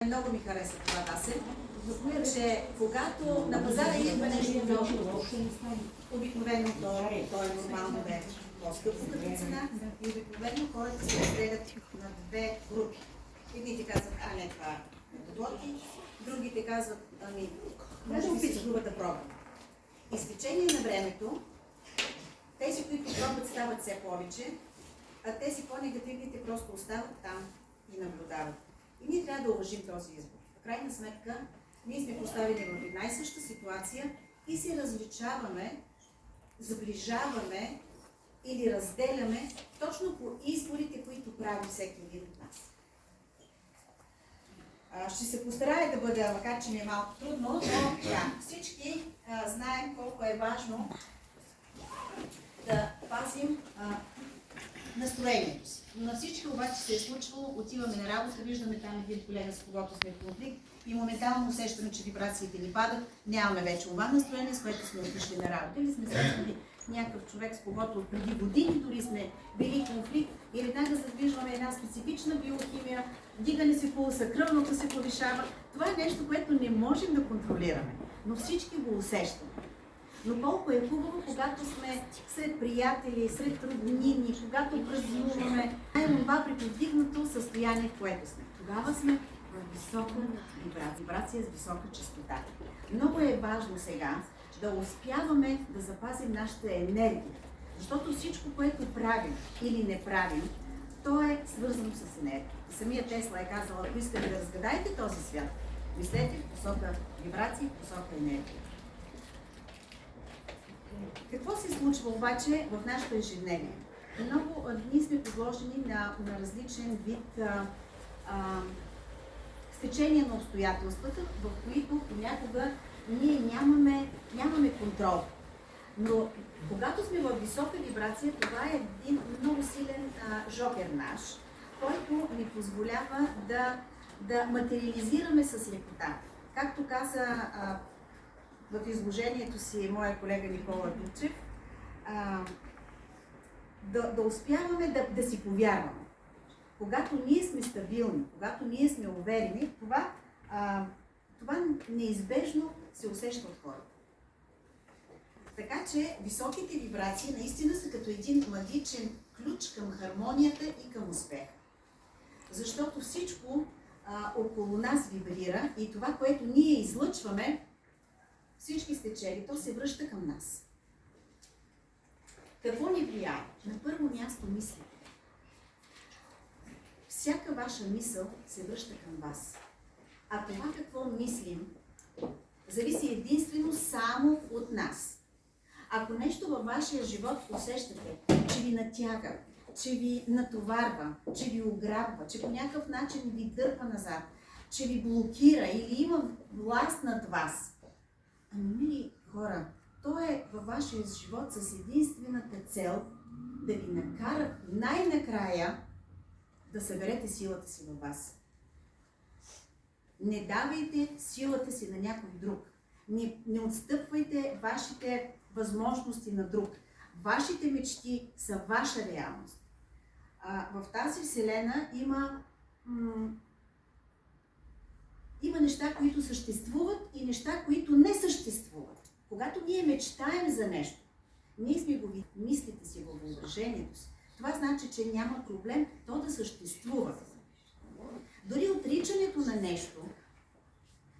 Много ми хареса това, Васе, че когато на пазара идва нещо ново, обикновено то е нормално да е по-скъпо като цена и обикновено хората се разделят на две групи. Едните казват, не, това е готови, другите казват, може би си струва да пробвам. И с течение на времето, тези, които пробват, стават все повече, а тези по-негативните просто остават там и наблюдават. И ние трябва да уважим този избор. В крайна сметка, ние сме поставени в една и съща ситуация и се различаваме, сближаваме или разделяме точно по изборите, които прави всеки един от нас. Ще се постарая да бъда, макар че ми е малко трудно, но всички знаем колко е важно да пазим настроението си. На всички обаче се е случвало, отиваме на работа, виждаме там един колега, с когото сме в конфликт и моментално усещаме, че вибрациите ни падат, нямаме вече това настроение, с което сме отишли на работа или сме срещнали някакъв човек, с когото преди години дори сме били конфликт и веднага задвижваме една специфична биохимия, дигане се пулса, кръвното се повишава. Това е нещо, което не можем да контролираме, но всички го усещаме. Но колко е хубаво, когато сме сред приятели, сред роднини, когато празнуваме, това при повдигнато състояние, в което сме. Тогава сме в висока вибрация с висока честота. Много е важно сега да успяваме да запазим нашата енергия, защото всичко, което правим или не правим, то е свързано с енергия. Самия Тесла е казал, ако искате да разгадаете този свят, мислете в посока вибрация, в посока енергия. Какво се случва обаче в нашето ежедневие? Много дни сме подложени на различен вид стечение на обстоятелствата, в които понякога ние нямаме контрол. Но когато сме в висока вибрация, това е един много силен жокер наш, който ни позволява да материализираме с лекота. Както каза в изложението си моя колега Никола Дучев, да успяваме да си повярваме. Когато ние сме стабилни, когато ние сме уверени, това неизбежно се усеща от хората. Така че високите вибрации наистина са като един магичен ключ към хармонията и към успеха. Защото всичко около нас вибрира и това, което ние излъчваме, всички сте чели, то се връща към нас. Какво ни влияе? На първо място мислите. Всяка ваша мисъл се връща към вас. А това какво мислим, зависи единствено само от нас. Ако нещо във вашия живот усещате, че ви натяга, че ви натоварва, че ви ограбва, че по някакъв начин ви дърпа назад, че ви блокира или има власт над вас, мили хора, то е във вашия живот с единствената цел да ви накара най-накрая да съберете силата си във вас. Не давайте силата си на някой друг. Не отстъпвайте вашите възможности на друг. Вашите мечти са ваша реалност. В тази вселена има неща, които съществуват и неща, които не съществуват. Когато ние мечтаем за нещо, ние сме го мислите си във въображението си. Това значи, че няма проблем то да съществува. Дори отричането на нещо,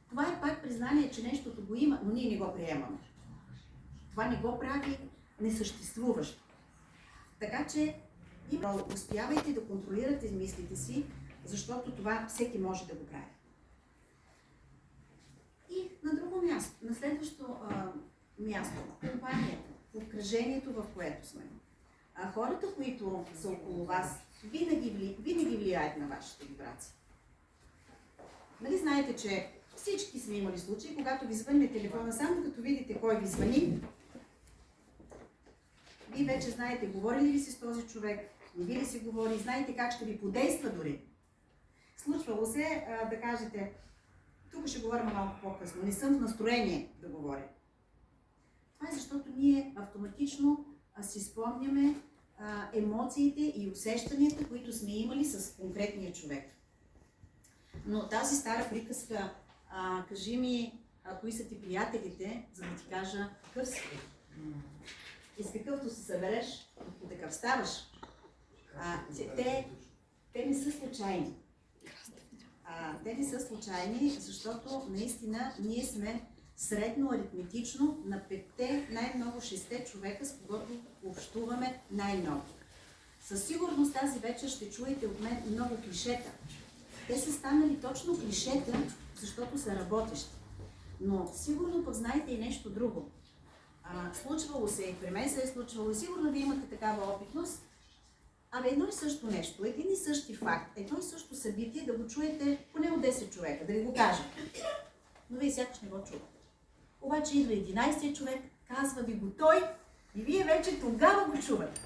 това е пак признание, че нещото го има, но ние не го приемаме. Това не го прави несъществуващо. Така че успявайте да контролирате мислите си, защото това всеки може да го прави. И на друго място, на следващо място, компанията, обкръжението, в което сме. Хората, които са около вас, винаги влияят на вашите вибрации. Нали знаете, че всички сме имали случаи, когато ви звънне телефона, само като видите кой ви звъни, вие вече знаете, говорили ли си с този човек, не ви ли си говори, знаете как ще ви подейства дори. Случвало се да кажете, тук ще говорим малко по-късно, не съм в настроение да говоря. Това е защото ние автоматично си спомняме емоциите и усещанията, които сме имали с конкретния човек. Но тази стара приказка, кажи ми, кои са ти приятелите, за да ти кажа какъв си. И с какъвто се събереш, и такъв ставаш. Те не са случайни. Те не са случайни, защото наистина ние сме средно аритметично на 5-те, най-много 6-те човека, с когото общуваме най-много. Със сигурност тази вечер ще чуете от мен много клишета. Те са станали точно клишета, защото са работещи. Но сигурно пък знаете и нещо друго. Случвало се и при мен се е случвало, и сигурно вие имате такава опитност. Едно и също нещо, един и същи факт, едно и също събитие да го чуете поне от 10 човека, да ви го кажат. Но вие сякаш не го чувате. Обаче идва 11-ти човек, казва ви го той и вие вече тогава го чувате.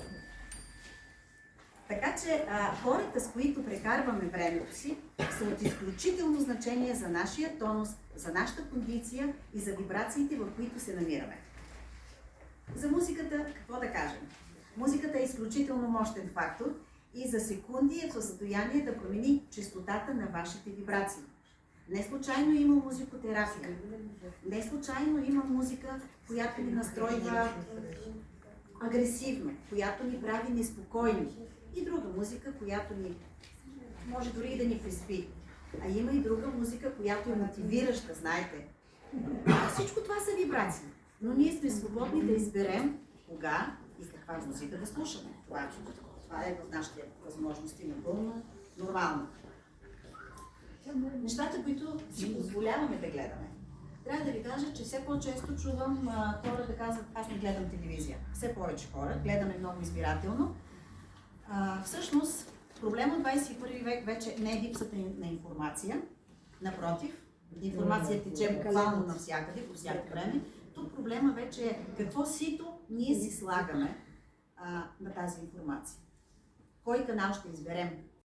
Така че хората, с които прекарваме времето си, са от изключително значение за нашия тонус, за нашата кондиция и за вибрациите, в които се намираме. За музиката, какво да кажем? Музиката е изключително мощен фактор и за секунди е в състояние да промени честотата на вашите вибрации. Не случайно има музикотерапия. Не случайно има музика, която ни настройва агресивно, която ни прави неспокойни. И друга музика, която ни може дори и да ни приспи. Има и друга музика, която е мотивираща, знаете. Всичко това са вибрации. Но ние сме свободни да изберем кога и каква музика да слушаме. Това е в нашите възможности напълно нормално. Нещата, които си позволяваме да гледаме. Трябва да ви кажа, че все по-често чувам хора да казват, аз не гледам телевизия. Все повече хора, гледаме много избирателно. Всъщност, проблемът от 21 век вече не е липсата на информация. Напротив, информация тече буквално навсякъде, по всяко време. Тук проблема вече е какво сито ние си слагаме на тази информация. Кой канал ще изберем?